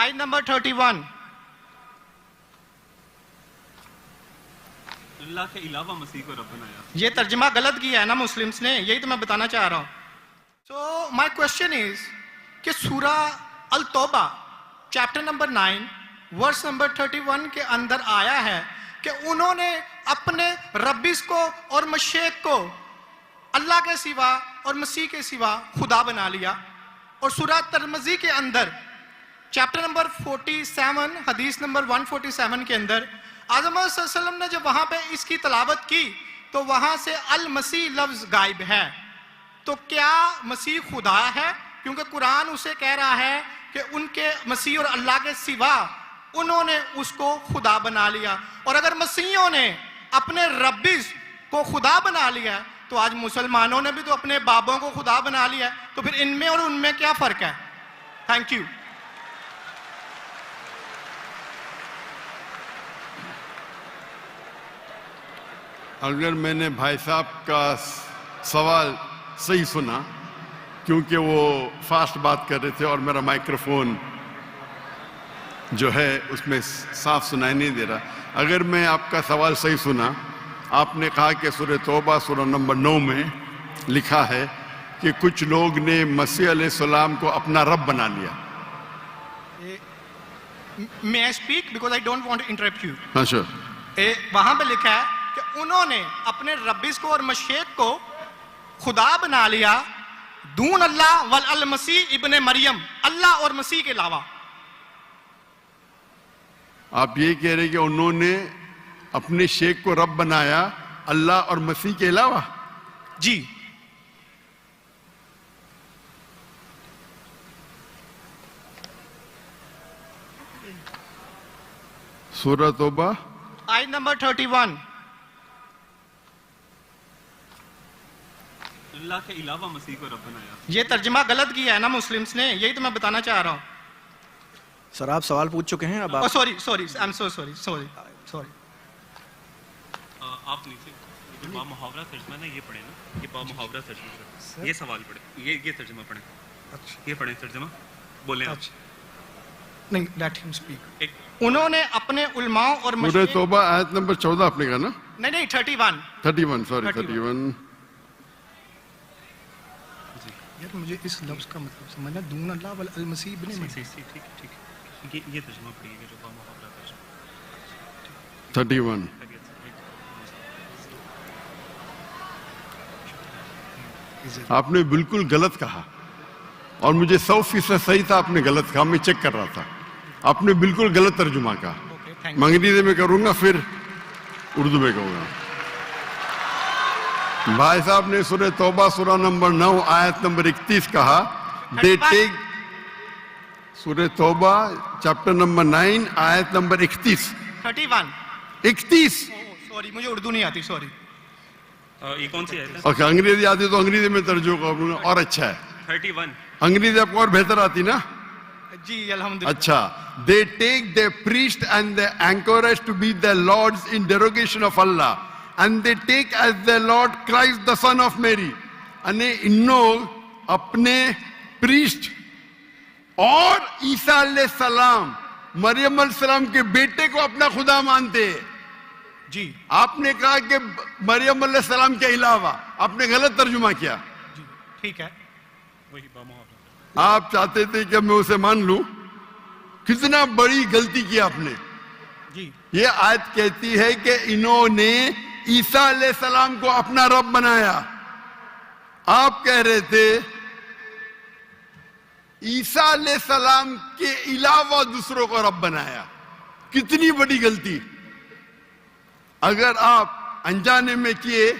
आयत नंबर 31। अल्लाह के अलावा मसीह को रब बनाया। ये तर्जमा गलत किया है ना मुस्लिम्स ने, यही तो मैं बताना चाह रहा हूं। सो माय क्वेश्चन इज कि सूरा अल तौबा चैप्टर नंबर 9 वर्स नंबर 31 के अंदर आया है कि उन्होंने अपने रब्बिस को और मशेक को अल्लाह के सिवा और मसीह के सिवा खुदा बना लिया। और सूरा तिरमिज़ी के अंदर चैप्टर नंबर 47 हदीस नंबर 147 के अंदर आज़म सल्लल्लाहु अलैहि वसल्लम ने जब वहां पे इसकी तलावत की तो वहां से अल मसीह लफ्ज गायब है। तो क्या मसीह खुदा है? क्योंकि कुरान उसे कह रहा है कि उनके मसीह और अल्लाह के सिवा उन्होंने उसको खुदा बना लिया। और अगर मसीहों ने अपने रब्बिस को खुदा बना लिया तो आज मुसलमानों ने भी तो अपने बाबों को खुदा बना लिया, तो फिर इनमें और उनमें क्या फर्क है? Thank you. अगर मैंने भाई साहब का सवाल सही सुना, क्योंकि वो फास्ट बात कर रहे थे और मेरा माइक्रोफोन जो है उसमें साफ सुनाई नहीं दे रहा। अगर मैं आपका सवाल सही सुना, आपने कहा कि सूरह तौबा सूरह नंबर 9 में लिखा है कि कुछ लोग ने मसीह अलैहिस्सलाम को अपना रब बना लिया। May I speak because I don't want to interrupt you. हाँ श्योर। वहां पे लिखा है कि उन्होंने अपने रब्बिस को और मशेक को खुदा बना लिया दून अल्लाह वल अल मसीह इब्ने मरियम, अल्लाह और मसीह के अलावा। आप ये कह रहे कि उन्होंने अपने शेख को रब बनाया अल्लाह और मसीह के अलावा? जी। सूरह तौबा आयत नंबर 31। अल्लाह के अलावा मसीह को रब बनाया। ये तर्जमा गलत किया है ना मुस्लिम्स ने, यही तो मैं बताना चाह रहा हूं। सर आप सवाल पूछ चुके हैं, अब आप sorry sorry I am so sorry sorry sorry. आप नीचे जो बा मुहावरा तर्जुमा ना ये पढ़े ना, ये बा मुहावरा तर्जुमा, ये सवाल पढ़े, ये तर्जुमा पढ़े। अच्छा ये पढ़े तर्जुमा, बोले आप। अच्छा नहीं, लेट हिम स्पीक। उन्होंने अपने उलमाओं और सूरह तौबा आयत नंबर 14 आपने कहा ना? नहीं नहीं 31 सॉरी 31। यार मुझे इस लफ्ज का मतलब समझना, दून अल्लाह वल अल मसीह इब्ने मरियम। ठीक है, ये तर्जुमा पढ़िएगा जो बा मुहावरा तर्जुमा 31। आपने बिल्कुल गलत कहा और मुझे 100% सही था, आपने गलत कहा, मैं चेक कर रहा था। आपने बिल्कुल गलत तर्जुमा कहा। अंग्रेजी में करूंगा फिर उर्दू में कहूंगा। भाई साहब ने सूरह तौबा सूरह नंबर 9 आयत नंबर 31 कहा, दे टेक। सूरह तौबा चैप्टर नंबर 9 आयत नंबर 31। 31। सॉरी मुझे उर्दू नहीं आती, सॉरी। ये कौन सी आयत है? और अंग्रेजी आती तो अंग्रेजी में तर्जुमा करूंगा और अच्छा है। 31। अंग्रेजी आपको और बेहतर आती ना? जी अल्हम्दुलिल्लाह। अच्छा, they take their priest and their anchorage to be their lords in derogation of Allah, and they take as their Lord Christ the son of Mary. अने इन्नो अपने priest और ईसा अलैहिस्सलाम मरियम अलैहिस्सलाम के बेटे को अपना खुदा मानते हैं। जी आपने कहा कि मरियम अलैहिस्सलाम के अलावा, आपने गलत तर्जुमा किया। जी ठीक है। वही बा मुहावरा। आप चाहते थे कि मैं उसे मान लूं, कितना बड़ी गलती की आपने। जी ये आयत कहती है कि इन्होंने ईसा अलैहिस्सलाम को अपना रब बनाया। आप कह रहे थे ईसा अलैहिस्सलाम के अलावा दूसरों को रब बनाया। कितनी बड़ी गलती। अगर आप अनजाने में किए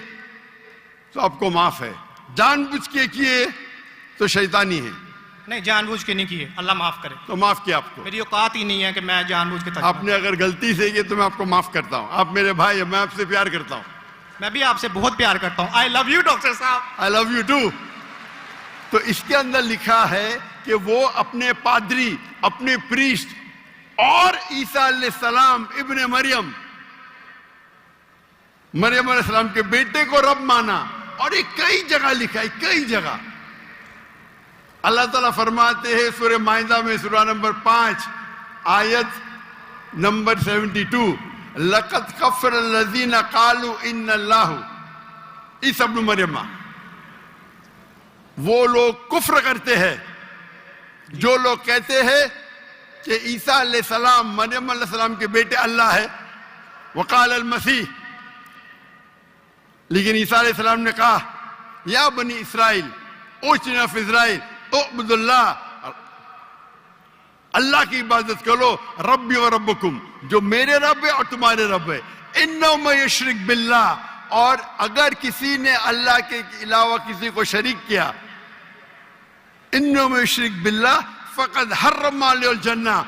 तो आपको माफ है, जानबूझ के किए तो शैतानी है। नहीं, जानबूझ के नहीं किए, अल्लाह माफ करे। तो माफ किया आपको। मेरी औकात ही नहीं है कि मैं जानबूझ के आपने अगर गलती से की तो मैं आपको माफ करता हूं। आप मेरे भाई हैं, मैं आपसे प्यार करता हूं। मैं भी आपसे बहुत प्यार करता हूं। आई लव यू डॉक्टर साहब। I love you too. तो इसके अंदर लिखा है कि वो अपने पादरी, अपने प्रीस्ट और ईसा अलैहिस्सलाम इब्ने मरियम, मरियम अलैहिस्सलाम के बेटे को रब माना। और ये कई जगह लिखा है, कई जगह। अल्लाह ताला फरमाते हैं सूरह माइदा में सूरह नंबर 5 आयत नंबर 72, लक़द कफ़र लज़ीना क़ालू इन्नल्लाहु, ईसा इब्न मरियम, वो लोग कुफ्र करते हैं जो लोग कहते हैं कि ईसा अलैहिस्सलाम मरियम अलैहिस्सलाम के बेटे अल्लाह है। वक़ाल अल मसीह, लेकिन ईसा अलैहिस्सलाम ने कहा या बनी इसराइल ओचना फी इज़राइल उअबुदुल्लाह, अल्लाह की इबादत करो, रब्बी व रब्बुकुम, जो मेरे रब है और तुम्हारे रब है। इन्नहु मन युशरिक बिल्लाह, और अगर किसी ने अल्लाह के अलावा किसी को शरीक किया, इन्नहु मन युशरिक बिल्लाह फ़क़द हर्रमा अलैहिल जन्नह,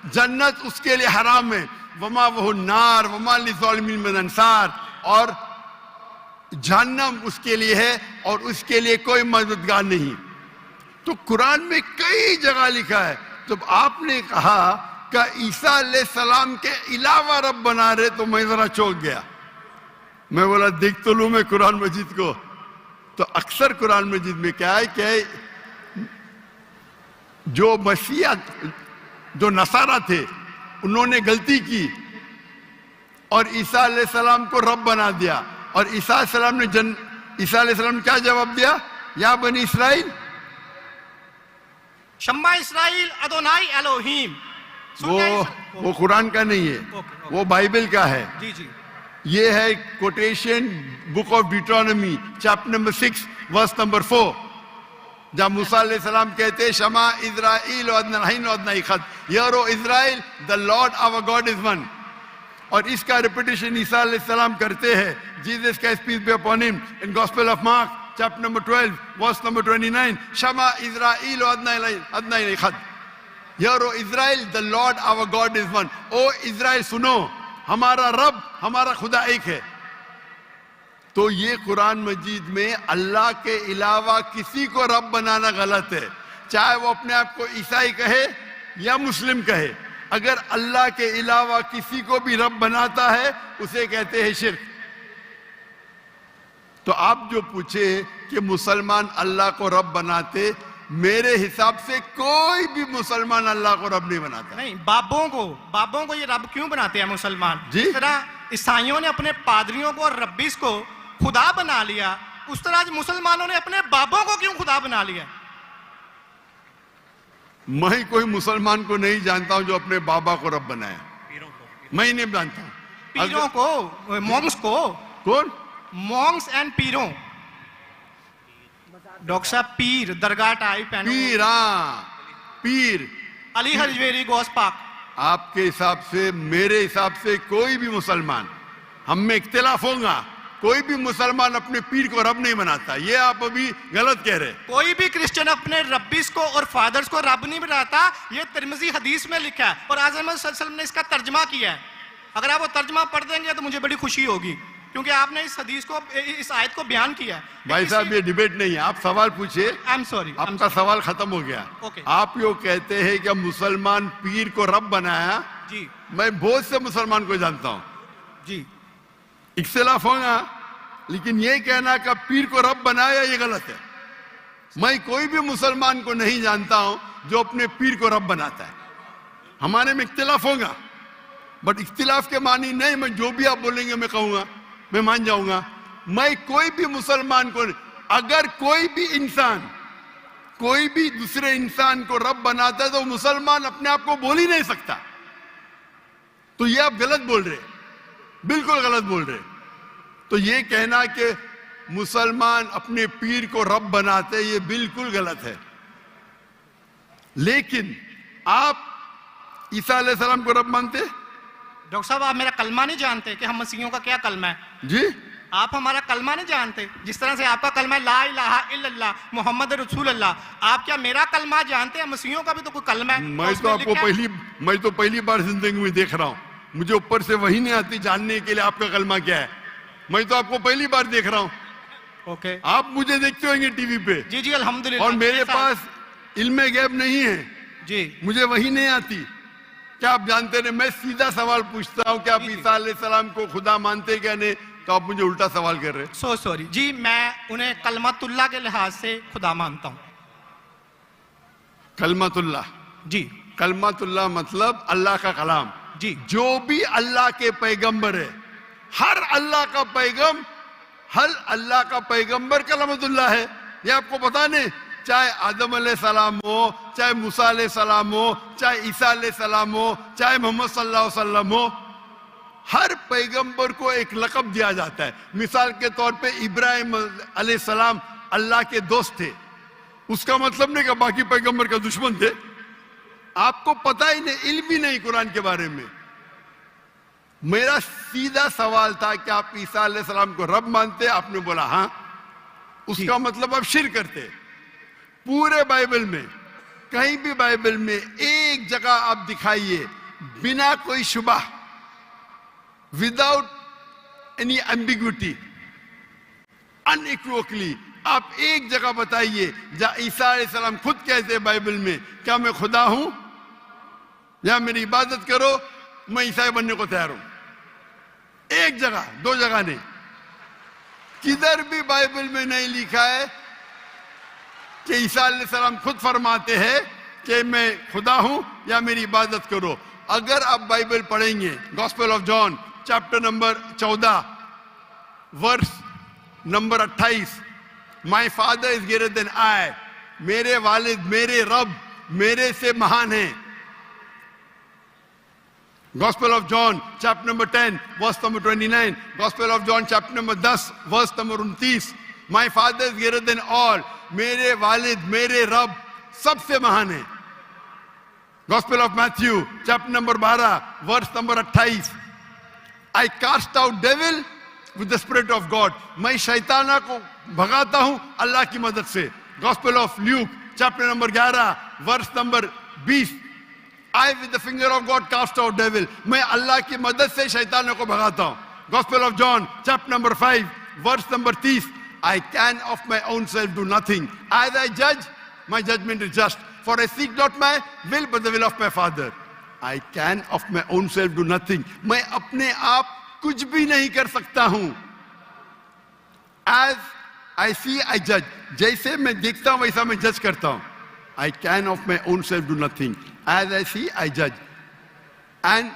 जन्नत उसके लिए हराम है, वमा वहु नार वमा लिज़ालिमीन मिन अंसार, और जहन्नम उसके लिए है और उसके लिए कोई मददगार नहीं। तो कुरान में कई जगह लिखा है। तो आपने कहा कि ईसा अलैहिस्सलाम के अलावा रब बना रहे, तो मैं जरा चौंक गया। मैं बोला देख तो लूं मैं कुरान मजीद को। तो अक्सर कुरान मजीद में क्या है कि जो मसीहा, जो नसारा थे, उन्होंने गलती की और ईसा अलैहिस्सलाम को रब बना दिया। और ईसा अलैहिस्सलाम ने क्या जवाब दिया? या बनी इसराइल, शम्मा इसराइल अदोनाई एलोहीम। वो कुरान का नहीं है, वो बाइबल का है। जी जी, ये है quotation book of Deuteronomy chapter number 6 verse number 4, जहाँ मूसा अलैहिस्सलाम कहते हैं शमा इज़राइल वअदनाहीन वअदनाइखद, hear O Israel the Lord our God is one. और इसका रिपीटेशन ईसा अलैहिस्सलाम करते हैं, जीसस का peace be upon him, in gospel of Mark chapter number 12 verse number 29, शमा इज़राइल वअदनाइखद, hear O Israel the Lord our God is one. ओ इज़राइल सुनो, हमारा रब, हमारा खुदा एक है। तो ये कुरान मजीद में अल्लाह के अलावा किसी को रब बनाना गलत है, चाहे वो अपने आप को ईसाई कहे या मुस्लिम कहे। अगर अल्लाह के अलावा किसी को भी रब बनाता है उसे कहते हैं शिर्क। तो आप जो पूछे कि मुसलमान अल्लाह को रब बनाते, मेरे हिसाब से कोई भी मुसलमान अल्लाह को रब नहीं बनाता। नहीं, बाबों को ये रब क्यों बनाते हैं मुसलमान? जी? जिस तरह ईसाइयों ने अपने पादरियों को और रब्बीस को खुदा बना लिया, उस तरह आज मुसलमानों ने अपने बाबों को क्यों खुदा बना लिया? मैं कोई मुसलमान को नहीं जानता हूं जो अपने बाबा को रब बनाया, मैं ही नहीं जानता। पीरों को, मॉन्क्स को, कौन? Monks and पीरों। डॉक्टर साहब, पीर दरगाह टाइप, पीर, पीर अली हजवेरी गौस पाक। आपके हिसाब से, मेरे हिसाब से कोई भी मुसलमान, हम में इख्तिलाफ होगा, कोई भी मुसलमान अपने पीर को रब नहीं बनाता। ये आप अभी गलत कह रहे। कोई भी क्रिश्चियन अपने रब्बिस को और फादर्स को रब नहीं बनाता। ये तिरमिज़ी हदीस में लिखा है और आज़म सल्लल्लाहु अलैहि वसल्लम ने इसका तर्जमा किया है। अगर आप वो तर्जमा पढ़ देंगे तो मुझे बड़ी खुशी होगी, क्योंकि आपने इस हदीस को, इस आयत को बयान किया है। भाई साहब, ये डिबेट नहीं है, आप सवाल पूछिए। आई एम सॉरी, आपका सवाल खत्म हो गया। Okay. आप यो कहते हैं कि मुसलमान पीर को रब बनाया। जी मैं बहुत से मुसलमान को जानता हूं, जी, इख्तिलाफ होगा, लेकिन ये कहना कि पीर को रब बनाया ये गलत है। मैं कोई भी मुसलमान को नहीं जानता हूं जो अपने पीर को रब बनाता है। हमारे में इख्तिलाफ होगा, बट इख्तिलाफ के मानी नहीं मैं जो भी आप बोलेंगे मैं कहूंगा, मैं मान जाऊंगा। मैं कोई भी मुसलमान को, अगर कोई भी इंसान कोई भी दूसरे इंसान को रब बनाता है तो मुसलमान अपने आप को बोल ही नहीं सकता। तो ये आप गलत बोल रहे, बिल्कुल गलत बोल रहे। तो ये कहना कि मुसलमान अपने पीर को रब बनाते, ये बिल्कुल गलत है। लेकिन आप ईसा अलैहिस्सलाम को रब मानते? डॉक्टर साहब, आप मेरा कलमा नहीं जानते कि हम मसीहियों का क्या कलमा है? जी, आप हमारा कलमा नहीं जानते। जिस तरह से आपका कलमा है ला इलाहा इल्लल्लाह मुहम्मद रसूलुल्लाह, आप क्या मेरा कलमा जानते हैं? मसीहियों का भी तो कोई कलमा है। मैं तो पहली बार जिंदगी में देख रहा हूं। मुझे ऊपर से वही नहीं आती जानने के लिए आपका कलमा क्या है। मैं तो आपको पहली बार देख रहा हूं। ओके, आप मुझे देखते होंगे टीवी पे। जी जी, अल्हम्दुलिल्लाह। और मेरे पास इल्मे गैब नहीं है जी, मुझे वही नहीं आती। क्या आप जानते नहीं? मैं सीधा सवाल पूछता हूं कि आप ईसा अलैहिस्सलाम को खुदा मानते क्या नहीं, तो आप मुझे उल्टा सवाल कर रहे हैं। सो सॉरी जी, मैं उन्हें कलमतुल्लाह के लिहाज से खुदा मानता हूं। कलमतुल्लाह, जी, कलमातुल्लाह मतलब अल्लाह का कलाम जी। जो भी अल्लाह के पैगंबर है, हर अल्लाह का पैगंबर कलमातुल्लाह है। ये आपको पता नहीं, चाहे आदम अलैहिस्सलाम हो, चाहे मूसा अलैहिस्सलाम हो, चाहे ईसा अलैहिस्सलाम हो, चाहे मोहम्मद सल्लल्लाहु अलैहि वसल्लम हो, हर पैगंबर को एक लक़ब दिया जाता है। मिसाल के तौर पे इब्राहिम अलैहिस्सलाम अल्लाह के दोस्त थे, उसका मतलब नहीं कि बाकी पैगंबर का दुश्मन थे। आपको पता ही नहीं, इल्म भी नहीं कुरान के बारे में। मेरा सीधा सवाल था कि आप ईसा अलैहिस्सलाम को रब मानते? आपने बोला हाँ। उसका मतलब आप शिर्क करते। पूरे बाइबल में, कहीं भी बाइबल में एक जगह आप दिखाइए बिना कोई शुबा, विदाउट एनी एम्बिग्विटी, अनइक्वोकली, आप एक जगह बताइए जहां ईसा अलैहिस्सलाम खुद कहते हैं बाइबल में क्या मैं खुदा हूं या मेरी इबादत करो, मैं ईसाई बनने को तैयार हूं। एक जगह, दो जगह नहीं, किधर भी बाइबल में नहीं लिखा है कि ईसा अलैहिस्सलाम खुद फरमाते हैं कि मैं खुदा हूं या मेरी इबादत करो। अगर आप बाइबल पढ़ेंगे, Gospel of John chapter number 14 verse number 28, my father is greater than I, मेरे वालिद, मेरे रब मेरे से महान है। Gospel of John chapter number 10 verse number 29, Gospel of John chapter number 10 verse number 29, my father is greater than all, मेरे वालिद, मेरे रब सबसे महान है। Gospel of Matthew chapter number 12 verse number 28, I cast out devil with the spirit of God, मैं शैताना को भगाता हूं अल्लाह की मदद से। Gospel of Luke chapter number 11 verse number 20, I with the finger of God cast out devil, मैं अल्लाह की मदद से शैतानों को भगाता हूं। Gospel of John chapter number 5 verse number 30, I can of my own self do nothing, as I judge my judgment is just, for I seek not my will but the will of my Father। I can of my own self do nothing, मैं अपने आप कुछ भी नहीं कर सकता हूं। As I see I judge, जैसे मैं देखता हूं वैसा मैं जज करता हूं। I can of my own self do nothing, as I see I judge, and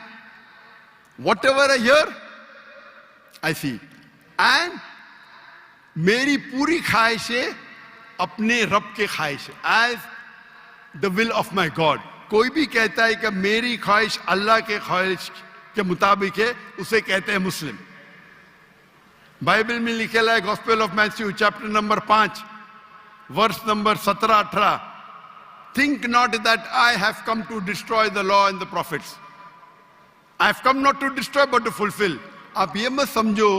whatever I hear I see, and मेरी पूरी ख्वाहिशें अपने रब के ख्वाहिश, as the will of my God। कोई भी कहता है कि मेरी ख्वाहिश अल्लाह के ख्वाहिश के मुताबिक है, उसे कहते हैं मुस्लिम। बाइबल में लिखेला है Gospel of Matthew chapter number 5 verse number 17-18, think not that I have come to destroy the law and the prophets, I have come not to destroy but to fulfill। आप ये मत समझो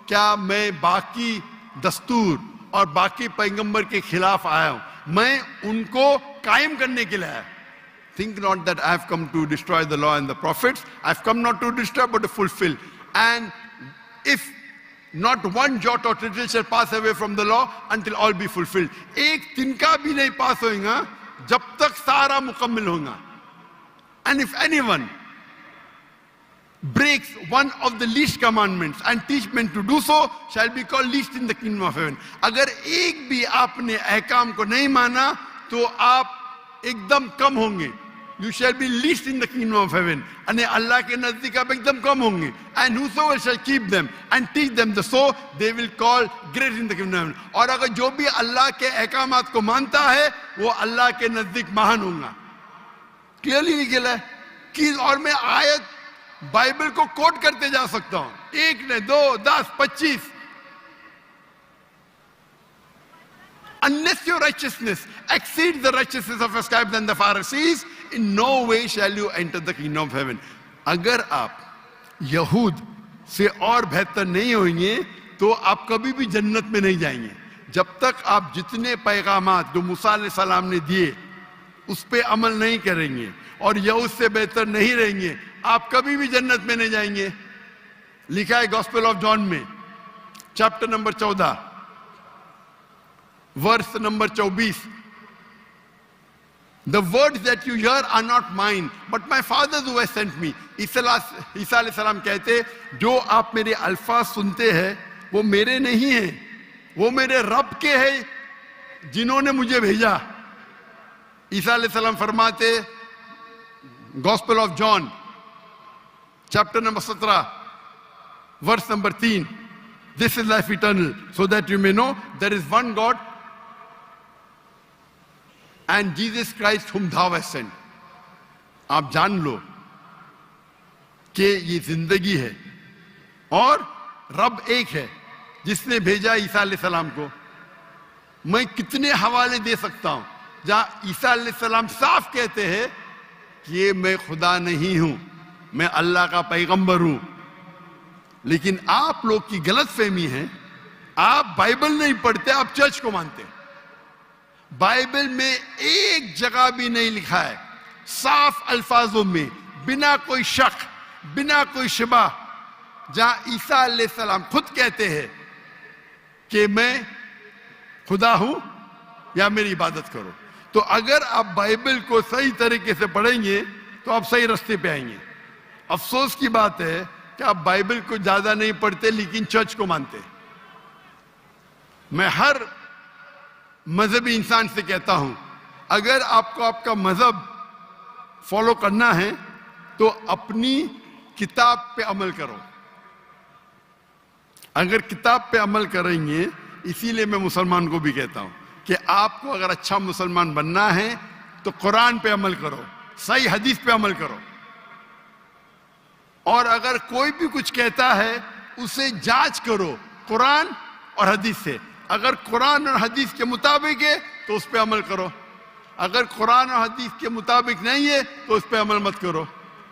क्या मैं बाकी दस्तूर और बाकी पैगंबर के खिलाफ आया हूं, मैं उनको कायम करने के लिए आया। Think not that I have come to destroy the law and the prophets, I have come not to destroy but to fulfill। And if not one jot or tittle shall pass away from the law until all be fulfilled, एक तिनका भी नहीं पास होगा जब तक सारा मुकम्मल होगा। And if anyone breaks one of the least commandments and teach men to do so shall be called least in the kingdom of heaven। अगर एक भी आपने अहकाम को नहीं माना तो आप एकदम कम होंगे। You shall be least in the kingdom of heaven, अने अल्लाह के नजदीक आप एकदम कम होंगे। And whosoever shall keep them and teach them the so they will call great in the kingdom of heaven। और अगर जो भी अल्लाह के अहकामात को मानता है वो अल्लाह के नजदीक महान होगा। क्लियरली लिखा है कि, और मैं आयत बाइबल को कोट करते जा सकता हूं, एक ने, 2, 10, 25। Unless your righteousness exceeds the righteousness of your scribes and the Pharisees, in no way shall you enter the kingdom of heaven। अगर आप यहूद से और बेहतर नहीं होंगे तो आप कभी भी जन्नत में नहीं जाएंगे। जब तक आप जितने पैगामात जो मूसा अलैहिस्सलाम ने दिए उस पे अमल नहीं करेंगे और यहूद से बेहतर नहीं रहेंगे, आप कभी भी जन्नत में नहीं जाएंगे। लिखा है गॉस्पेल ऑफ जॉन में chapter number 14 verse number 24, the words that you hear are not mine but my father who has sent me। ईसा अलैहिस्सलाम कहते जो आप मेरे अल्फाज सुनते हैं वो मेरे नहीं हैं, वो मेरे रब के हैं जिन्होंने मुझे भेजा। ईसा अलैहिस्सलाम फरमाते Gospel of John chapter number 17 verse number 3, this is life eternal so that you may know there is one God and Jesus Christ whom thou hast sent। आप जान लो कि ये जिंदगी है और रब एक है जिसने भेजा ईसा अलैहिस्सलाम को। मैं कितने हवाले दे सकता हूं जहां ईसा अलैहिस्सलाम साफ कहते हैं कि ये मैं खुदा नहीं हूं, मैं अल्लाह का पैगंबर हूं। लेकिन आप लोग की गलतफहमी है, आप बाइबल नहीं पढ़ते, आप चर्च को मानते। बाइबल में एक जगह भी नहीं लिखा है साफ अल्फाजों में, बिना कोई शक, बिना कोई शिबा, जहां ईसा अलैहिस्सलाम खुद कहते हैं कि मैं खुदा हूं या मेरी इबादत करो। तो अगर आप बाइबल को सही तरीके से पढ़ेंगे तो आप सही रास्ते पे आएंगे। अफसोस की बात है कि आप बाइबल को ज्यादा नहीं पढ़ते लेकिन चर्च को मानते। मैं हर मजहबी इंसान से कहता हूं, अगर आपको आपका मजहब फॉलो करना है तो अपनी किताब पे अमल करो। अगर किताब पे अमल करेंगे, इसीलिए मैं मुसलमान को भी कहता हूं कि आपको अगर अच्छा मुसलमान बनना है तो कुरान पे अमल करो, सही हदीस पे अमल करो। और अगर कोई भी कुछ कहता है उसे जांच करो कुरान और हदीस से। अगर कुरान और हदीस के मुताबिक है तो उस पे अमल करो, अगर कुरान और हदीस के मुताबिक नहीं है तो उस पे अमल मत करो।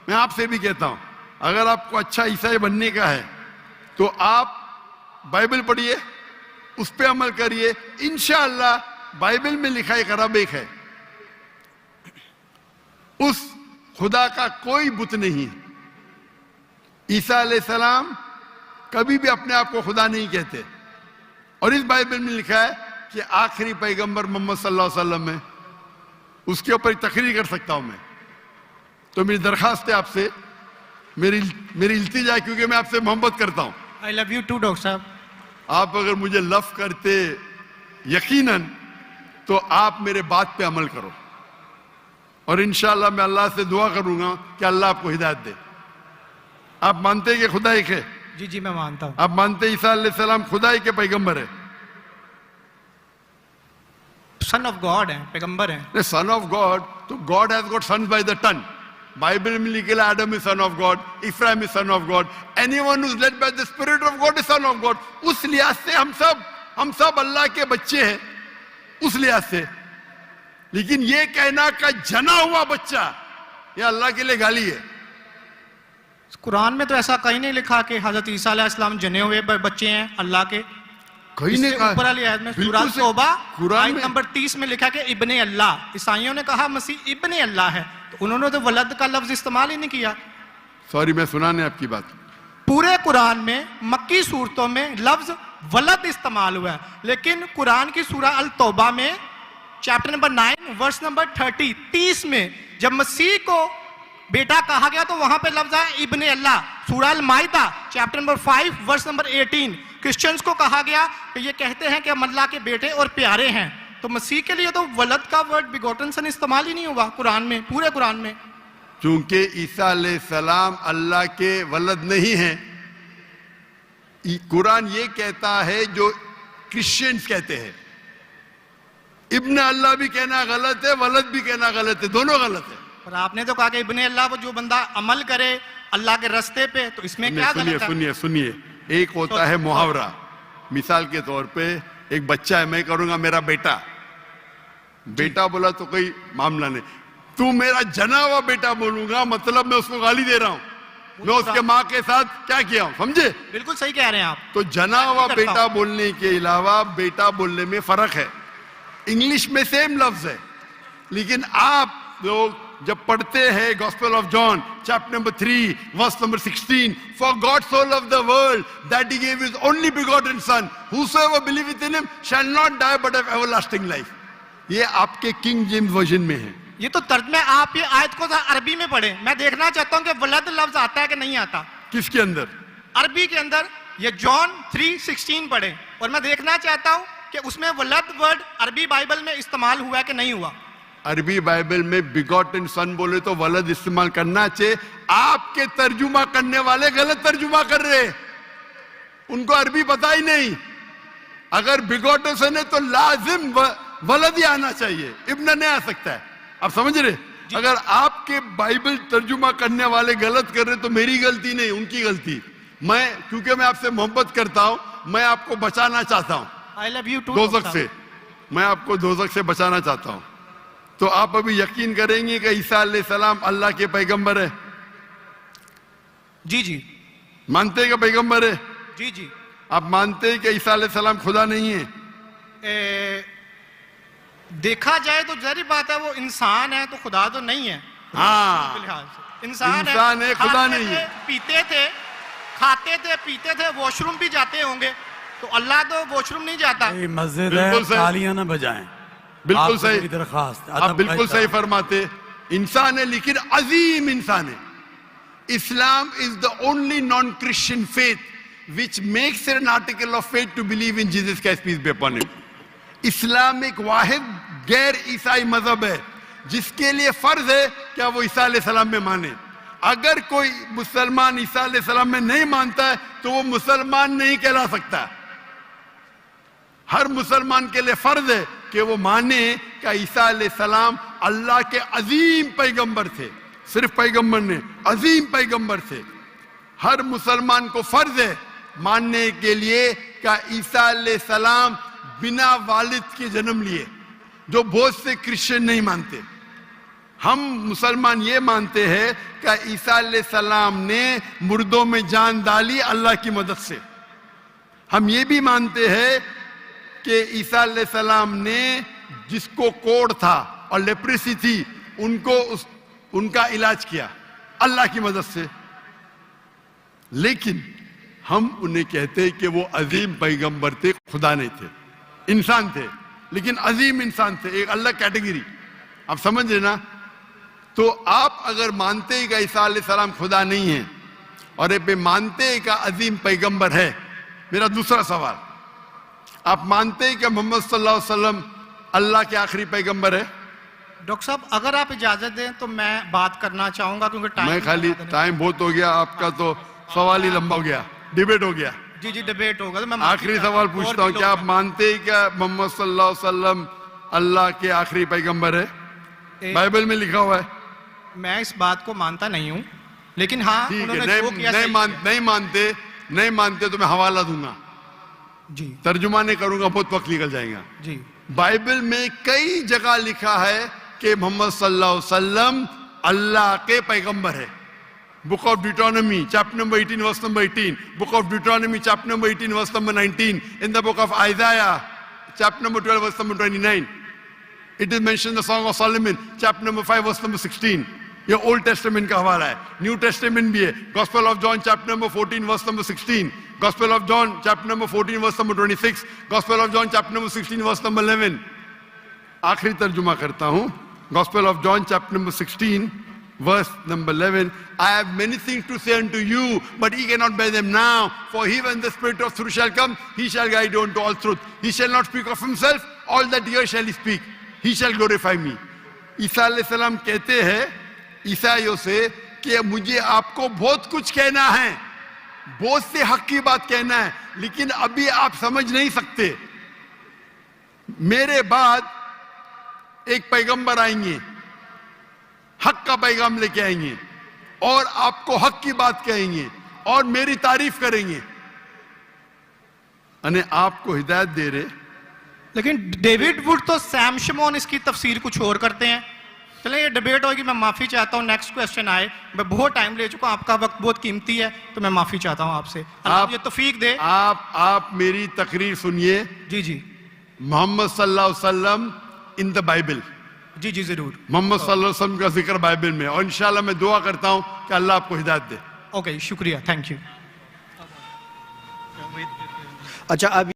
मैं आपसे भी कहता हूं, अगर आपको अच्छा ईसाई बनने का है तो आप बाइबल पढ़िए, उस पे अमल करिए। इंशाअल्लाह बाइबल में लिखा एक रब एक है, उस खुदा का कोई बुत नहीं है। ईसा अलैहिस्सलाम कभी भी अपने आप को खुदा नहीं कहते। और इस बाइबल में लिखा है कि आखिरी पैगंबर मोहम्मद सल्लल्लाहु अलैहि वसल्लम है। उसके ऊपर तकरीर कर सकता हूं मैं। तो मेरी दरखास्त है आपसे, मेरी इल्तिजा है, क्योंकि मैं आपसे मोहब्बत करता हूं। I love you too doctor साहब। आप अगर मुझे लव करते यकीनन तो आप मेरे बात पे अमल करो और इंशाअल्लाह मैं अल्लाह से दुआ करूंगा कि अल्लाह आपको हिदायत दे। आप मानते हैं कि खुदा एक है? जी जी मैं मानता हूं। आप मानते हैं ईसा अलैहिस्सलाम खुदा के पैगंबर है? सन ऑफ गॉड है, पैगंबर है। सन ऑफ गॉड, तो God has got sons by the ton. Bible में लिखा है Adam is son of God, Ephraim is son of God, anyone who is led by the spirit of God is son of God. उस लिहाज से हम सब अल्लाह के बच्चे हैं, उस लिहाज से। लेकिन ये कहना का जना हुआ बच्चा, ये अल्लाह के लिए गाली है। कुरान में तो ऐसा कहीं नहीं लिखा कि हजरत ईसा अलैहिस्सलाम जने हुए बच्चे हैं अल्लाह के। कहीं नहीं कहा। ऊपर वाली आयत में सूरह तौबा आयत नंबर 30 में लिखा कि इब्ने अल्लाह। ईसाइयों ने कहा मसीह इब्ने अल्लाह है, तो उन्होंने तो वलद का लफ्ज इस्तेमाल ही नहीं किया। सॉरी, मैं सुना नहीं आपकी बात। पूरे कुरान में मक्की सूरतों में लफ्ज वलद इस्तेमाल हुआ है, लेकिन कुरान की सूरह अल तौबा में चैप्टर नंबर 9 वर्स नंबर 30 में जब मसीह को बेटा कहा गया तो वहां पे लफ्ज है इब्ने अल्लाह। सूरह अल माइदा chapter number 5 verse number 18 Christians को कहा गया कि ये कहते हैं कि हम अल्लाह के बेटे और प्यारे हैं। तो मसीह के लिए तो वलद का वर्ड बिगोटन सन इस्तेमाल ही नहीं हुआ कुरान में, पूरे कुरान में। चूंकि ईसा अलैहिस्सलाम अल्लाह के वलद नहीं है, कुरान ये कहता है जो क्रिश्चियंस कहते हैं। इब्ने अल्लाह भी कहना गलत है, वलद भी कहना गलत है, दोनों गलत है। पर आपने तो कहा कि इब्ने अल्लाह वो जो बंदा अमल करे अल्लाह के रास्ते पे, तो इसमें क्या गलत है? सुनिए, एक होता है मुहावरा। मिसाल के तौर पे एक बच्चा है, मैं करूंगा मेरा बेटा बोला तो कोई मामला नहीं। तू मेरा जना हुआ बेटा बोलूंगा मतलब मैं उसको गाली दे रहा हूं, मैं उसके माँ के साथ क्या किया हूं, समझे? बिल्कुल सही कह रहे हैं आप। तो जना हुआ बेटा बोलने के अलावा बेटा बोलने में फर्क है। इंग्लिश में सेम लफ्ज है, लेकिन आप लोग जब पढ़ते हैं gospel of John chapter number 3 verse number 16, for God so loved the world that he gave his only begotten son, whosoever believeth in him shall not die but have everlasting life. ये आपके king James version में है। ये तो तर्जमे आप ये आयत को अरबी में पढ़े। मैं देखना चाहता हूं कि वलद लफ्ज आता है कि नहीं आता। किसके अंदर? अरबी के अंदर। ये जॉन 3:16 पढ़े और मैं देखना चाहता हूं कि उसमें वलद वर्ड अरबी बाइबल में इस्तेमाल हुआ है कि नहीं हुआ। अरबी बाइबल में बिगॉटन सन बोले तो वलद इस्तेमाल करना चाहिए। आपके तर्जुमा करने वाले गलत तर्जुमा कर रहे हैं, उनको अरबी पता ही नहीं। अगर बिगॉटन सन है तो लाजिम वलद ही आना चाहिए, इब्न नहीं आ सकता है। आप समझ रहे? अगर आपके बाइबल तर्जुमा करने वाले गलत कर रहे तो मेरी गलती नहीं, उनकी गलती। क्योंकि मैं आपसे मोहब्बत करता हूं, मैं आपको बचाना चाहता हूं आई लव यू टू दोजख से, मैं आपको दोजख से बचाना चाहता हूं। तो आप अभी यकीन करेंगे कि ईसा अलैहिस्सलाम अल्लाह के पैगंबर है? जी जी मानते हैं कि पैगंबर है? जी जी। आप मानते हैं कि ईसा अलैहिस्सलाम खुदा नहीं है? देखा जाए तो जरी बात है, वो इंसान है तो खुदा तो नहीं है। हाँ, इंसान है, खुदा नहीं है। पीते थे, खाते थे, पीते थे, वॉशरूम भी जाते होंगे, तो अल्लाह तो वॉशरूम नहीं जाता। मस्जिद है, तालियां ना बजाएं। बिल्कुल सही, दरखास्त आप बिल्कुल सही फरमाते। इंसान है लेकिन अजीम इंसान है। Islam is the only non Christian faith which makes it an article of faith to believe in Jesus Christ, peace be upon him. इस्लाम एक वाहिद गैर ईसाई मजहब है जिसके लिए फर्ज है क्या वो ईसा अलैहिस्सलाम में माने। अगर कोई मुसलमान ईसा अलैहिस्सलाम में नहीं मानता है तो वो मुसलमान नहीं कहला सकता। हर मुसलमान के लिए फर्ज है कि वो माने कि ईसा अलैहिस्सलाम अल्लाह के अजीम पैगंबर थे। सिर्फ पैगंबर ने, अजीम पैगंबर थे। हर मुसलमान को फर्ज है मानने के लिए कि ईसा अलैहिस्सलाम बिना वालिद के जन्म लिए, जो बहुत से क्रिश्चियन नहीं मानते। हम मुसलमान ये मानते हैं कि ईसा अलैहिस्सलाम ने मुर्दों में जान डाली अल्लाह की मदद से। हम ये भी मानते हैं कि ईसा अलैहिस्सलाम ने जिसको कोढ़ था और लेप्रेसी थी उनका इलाज किया अल्लाह की मदद से। लेकिन हम उन्हें कहते हैं कि वो अजीम पैगंबर थे, खुदा नहीं थे, इंसान थे, लेकिन अजीम इंसान थे, एक अलग कैटेगरी। आप समझ रहे ना? तो आप अगर मानते हैं कि ईसा अलैहिस्सलाम खुदा नहीं है और ये मानते हैं कि अजीम पैगंबर है, मेरा दूसरा सवाल, आप मानते हैं कि मोहम्मद सल्लल्लाहु अलैहि वसल्लम अल्लाह के आखिरी पैगंबर है? डॉक्टर साहब अगर आप इजाजत दें तो मैं बात करना चाहूंगा, क्योंकि मैं खाली टाइम बहुत हो गया, आपका तो सवाल ही लंबा हो गया, डिबेट हो गया। जी जी डिबेट होगा। तो मैं आखिरी सवाल पूछता हूँ, क्या आप मानते हैं क्या मोहम्मद सल्लल्लाहु अलैहि वसल्लम अल्लाह के आखिरी पैगंबर है? बाइबल में लिखा हुआ है। मैं इस बात को मानता नहीं हूँ, लेकिन हाँ ठीक है, उन्होंने जो किया सही किया। नहीं मानते तो मैं हवाला दूंगा जी, तर्जुमा नहीं करूंगा, बहुत वक्त निकल जाएगा। जी बाइबल में कई जगह लिखा है कि मोहम्मद सल्लल्लाहु अलैहि वसल्लम अल्लाह के पैगंबर है। Book of Deuteronomy chapter number 18 verse number 18, book of Deuteronomy chapter number 18 verse number 19, in the book of Isaiah chapter number 12 verse number 29, it is mention the Song of Solomon chapter number 5 verse number 16। ये old testament का हवाला है, new Testament भी है। Gospel of John chapter number 14 verse number 16, Gospel of John chapter number 14 verse number 26, Gospel of John chapter number 16 verse number 11। आखिरी तर्जुमा करता हूं, Gospel of John chapter number 16 verse number 11, I have many things to say unto you, but ye cannot bear them now. For he, when the Spirit of truth shall come, he shall guide you unto all truth. He shall not speak of himself, all that here shall he speak. He shall glorify me. ईसा अलैहिस्सलाम कहते हैं ईसाइयों से कि मुझे आपको बहुत कुछ कहना है, बहुत से हक की बात कहना है, लेकिन अभी आप समझ नहीं सकते। मेरे बाद एक पैगंबर आएंगे, हक का पैगाम लेके आएंगे और आपको हक की बात कहेंगे और मेरी तारीफ करेंगे, अने आपको हिदायत दे रहे। लेकिन डेविड वुड तो सैम शमोन इसकी तफसीर कुछ और करते हैं। चलिए ये डिबेट होगी, मैं माफी चाहता हूँ। नेक्स्ट क्वेश्चन आए, मैं बहुत टाइम ले चुका हूँ, आपका वक्त बहुत कीमती है, तो मैं माफी चाहता हूँ आपसे। आप ये तौफीक दे। आप मेरी तकरीर सुनिए। जी जी। मोहम्मद सल्लल्लाहु अलैहि वसल्लम इन द बाइबल। जी जी जरूर। मोहम्मद सल्लल्लाहु अलैहि वसल्लम का जिक्र बाइबल में, और इंशाल्लाह मैं दुआ करता हूँ कि अल्लाह आपको हिदायत दे। ओके शुक्रिया, थैंक यू। अच्छा अब